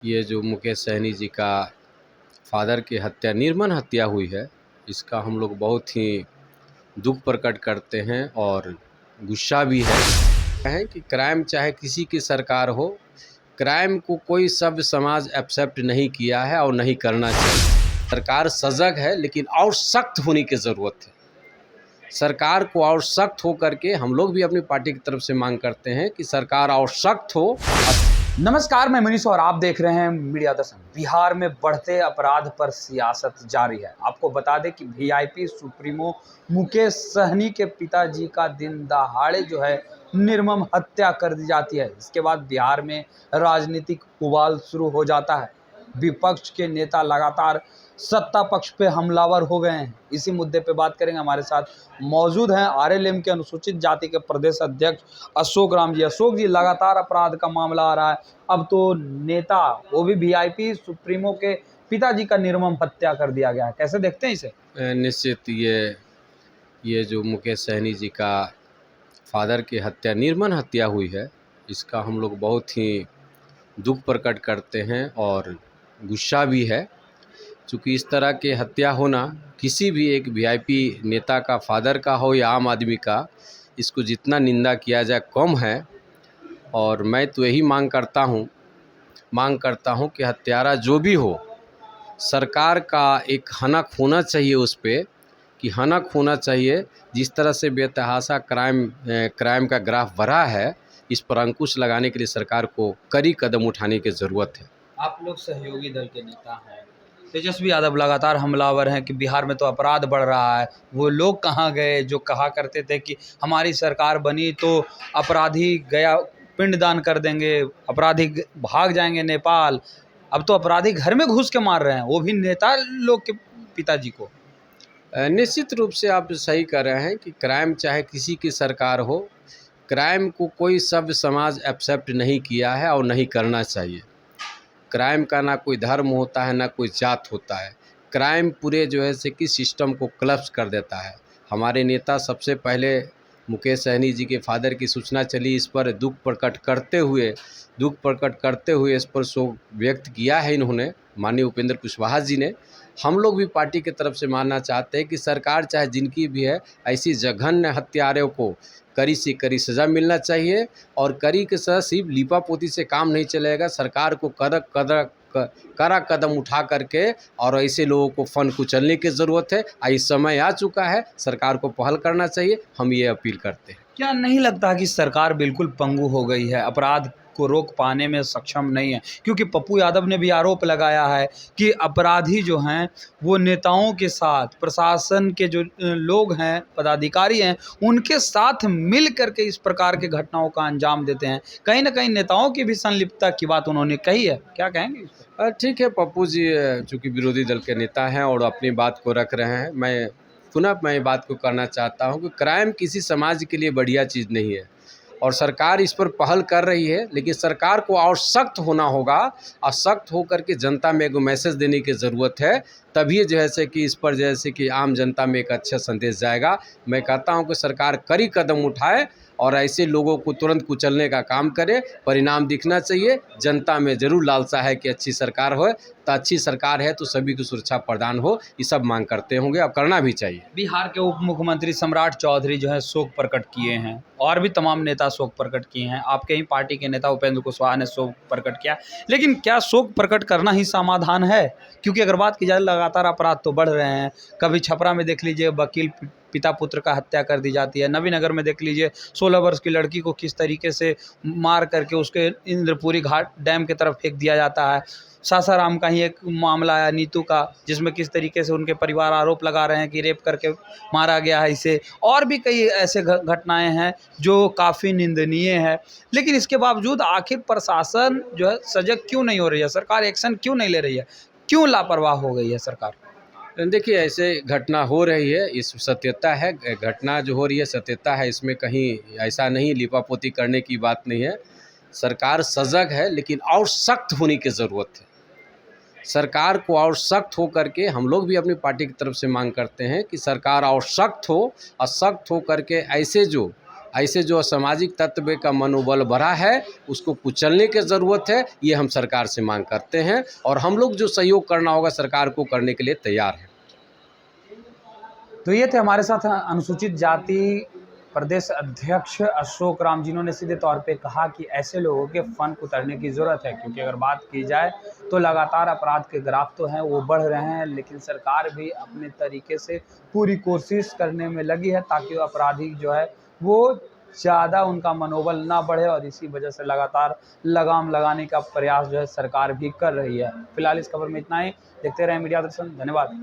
ये जो मुकेश सहनी जी का फादर की हत्या, निर्मम हत्या हुई है, इसका हम लोग बहुत ही दुख प्रकट करते हैं और गुस्सा भी है कि क्राइम चाहे किसी की सरकार हो, क्राइम को कोई सभ्य समाज एक्सेप्ट नहीं किया है और नहीं करना चाहिए। सरकार सजग है लेकिन और सख्त होने की ज़रूरत है। सरकार को और सख्त हो करके हम लोग भी अपनी पार्टी की तरफ से मांग करते हैं कि सरकार और सख्त हो। नमस्कार, मैं मनीष और आप देख रहे हैं मीडिया दर्शन। बिहार में बढ़ते अपराध पर सियासत जारी है। आपको बता दें कि वीआईपी सुप्रीमो मुकेश सहनी के पिताजी का दिन दहाड़े जो है निर्मम हत्या कर दी जाती है। इसके बाद बिहार में राजनीतिक उबाल शुरू हो जाता है। विपक्ष के नेता लगातार सत्ता पक्ष पे हमलावर हो गए हैं। इसी मुद्दे पे बात करेंगे। हमारे साथ मौजूद हैं आरएलएम के अनुसूचित जाति के प्रदेश अध्यक्ष अशोक राम जी। अशोक जी, लगातार अपराध का मामला आ रहा है। अब तो नेता, वो भी वीआईपी सुप्रीमो के पिताजी का निर्मम हत्या कर दिया गया है। कैसे देखते हैं इसे? निश्चित ये जो मुकेश सहनी जी का फादर की हत्या, निर्मम हत्या हुई है, इसका हम लोग बहुत ही दुख प्रकट करते हैं और गुस्सा भी है। चूँकि इस तरह के हत्या होना किसी भी एक वीआईपी नेता का, फादर का हो या आम आदमी का, इसको जितना निंदा किया जाए कम है। और मैं तो यही मांग करता हूँ कि हत्यारा जो भी हो, सरकार का एक हनक होना चाहिए उस पे, कि हनक होना चाहिए। जिस तरह से बेतहाशा क्राइम का ग्राफ बढ़ा है, इस पर अंकुश लगाने के लिए सरकार को कड़ी कदम उठाने की ज़रूरत है। आप लोग सहयोगी दल के नेता हैं, तेजस्वी यादव लगातार हमलावर हैं कि बिहार में तो अपराध बढ़ रहा है। वो लोग कहाँ गए जो कहा करते थे कि हमारी सरकार बनी तो अपराधी गया पिंडदान कर देंगे, अपराधी भाग जाएंगे नेपाल। अब तो अपराधी घर में घुस के मार रहे हैं, वो भी नेता लोग के पिताजी को। निश्चित रूप से आप सही कह रहे हैं कि क्राइम चाहे किसी की सरकार हो, क्राइम को कोई सभ्य समाज एक्सेप्ट नहीं किया है और नहीं करना चाहिए। क्राइम का ना कोई धर्म होता है, ना कोई जात होता है। क्राइम पूरे जो है से कि सिस्टम को क्लब्स कर देता है। हमारे नेता सबसे पहले मुकेश सहनी जी के फादर की सूचना चली, इस पर दुख प्रकट करते हुए इस पर शोक व्यक्त किया है इन्होंने, माननीय उपेंद्र कुशवाहा जी ने। हम लोग भी पार्टी की तरफ से मानना चाहते हैं कि सरकार चाहे जिनकी भी है, ऐसी जघन्य हत्यारों को कड़ी से कड़ी सज़ा मिलना चाहिए। और कड़ी के साथ सिर्फ लीपापोती से काम नहीं चलेगा। सरकार को कड़ा कदम उठा करके और ऐसे लोगों को फन कुचलने की ज़रूरत है। इस समय आ चुका है, सरकार को पहल करना चाहिए। हम ये अपील करते हैं। क्या नहीं लगता कि सरकार बिल्कुल पंगु हो गई है, अपराध को रोक पाने में सक्षम नहीं है? क्योंकि पप्पू यादव ने भी आरोप लगाया है कि अपराधी जो हैं वो नेताओं के साथ, प्रशासन के जो लोग हैं, पदाधिकारी हैं, उनके साथ मिल करके इस प्रकार के घटनाओं का अंजाम देते हैं। कहीं ना कहीं नेताओं की भी संलिप्तता की बात उन्होंने कही है। क्या कहेंगे इस पर? ठीक है, पप्पू जी चूँकि विरोधी दल के नेता हैं और अपनी बात को रख रहे हैं, मैं बात को करना चाहता हूं कि क्राइम किसी समाज के लिए बढ़िया चीज़ नहीं है और सरकार इस पर पहल कर रही है। लेकिन सरकार को और सख्त होना होगा और सख्त होकर के जनता में एक मैसेज देने की ज़रूरत है। तभी जैसे कि इस पर जैसे कि आम जनता में एक अच्छा संदेश जाएगा। मैं कहता हूं कि सरकार कड़ी कदम उठाए और ऐसे लोगों को तुरंत कुचलने का काम करे। परिणाम दिखना चाहिए। जनता में ज़रूर लालसा है कि अच्छी सरकार हो, तो अच्छी सरकार है तो सभी को सुरक्षा प्रदान हो, ये सब मांग करते होंगे और करना भी चाहिए। बिहार के उप मुख्यमंत्री सम्राट चौधरी जो है शोक प्रकट किए हैं और भी तमाम नेता शोक प्रकट किए हैं। आपके ही पार्टी के नेता उपेंद्र कुशवाहा ने शोक प्रकट किया। लेकिन क्या शोक प्रकट करना ही समाधान है? क्योंकि अगर बात की जाए, लगातार अपराध तो बढ़ रहे हैं। कभी छपरा में देख लीजिए, वकील पिता पुत्र का हत्या कर दी जाती है। नवीनगर में देख लीजिए, 16 वर्ष की लड़की को किस तरीके से मार करके उसके इंद्रपुरी घाट डैम की तरफ फेंक दिया जाता है। सासाराम का ही एक मामला आया नीतू का, जिसमें किस तरीके से उनके परिवार आरोप लगा रहे हैं कि रेप करके मारा गया है इसे। और भी कई ऐसे घटनाएं हैं जो काफ़ी निंदनीय है। लेकिन इसके बावजूद आखिर प्रशासन जो है सजग क्यों नहीं हो रही है? सरकार एक्शन क्यों नहीं ले रही है? क्यों लापरवाह हो गई है सरकार? देखिए, ऐसे घटना हो रही है, इस सत्यता है, घटना जो हो रही है सत्यता है। इसमें कहीं ऐसा नहीं लिपापोती करने की बात नहीं है। सरकार सजग है लेकिन और सख्त होने की ज़रूरत है। सरकार को और सख्त हो करके हम लोग भी अपनी पार्टी की तरफ से मांग करते हैं कि सरकार और सख्त हो और सख्त हो करके ऐसे जो ऐसे जो असामाजिक तत्व का मनोबल बढ़ा है उसको कुचलने की ज़रूरत है। ये हम सरकार से मांग करते हैं और हम लोग जो सहयोग करना होगा सरकार को करने के लिए तैयार हैं। तो ये थे हमारे साथ अनुसूचित जाति प्रदेश अध्यक्ष अशोक राम, जिन्होंने सीधे तौर पे कहा कि ऐसे लोगों के फन उतरने की ज़रूरत है, क्योंकि अगर बात की जाए तो लगातार अपराध के ग्राफ तो हैं वो बढ़ रहे हैं, लेकिन सरकार भी अपने तरीके से पूरी कोशिश करने में लगी है ताकि वो अपराधी जो है वो ज़्यादा उनका मनोबल ना बढ़े, और इसी वजह से लगातार लगाम लगाने का प्रयास जो है सरकार भी कर रही है। फिलहाल इस खबर में इतना ही। देखते रहें मीडिया दर्शन। धन्यवाद।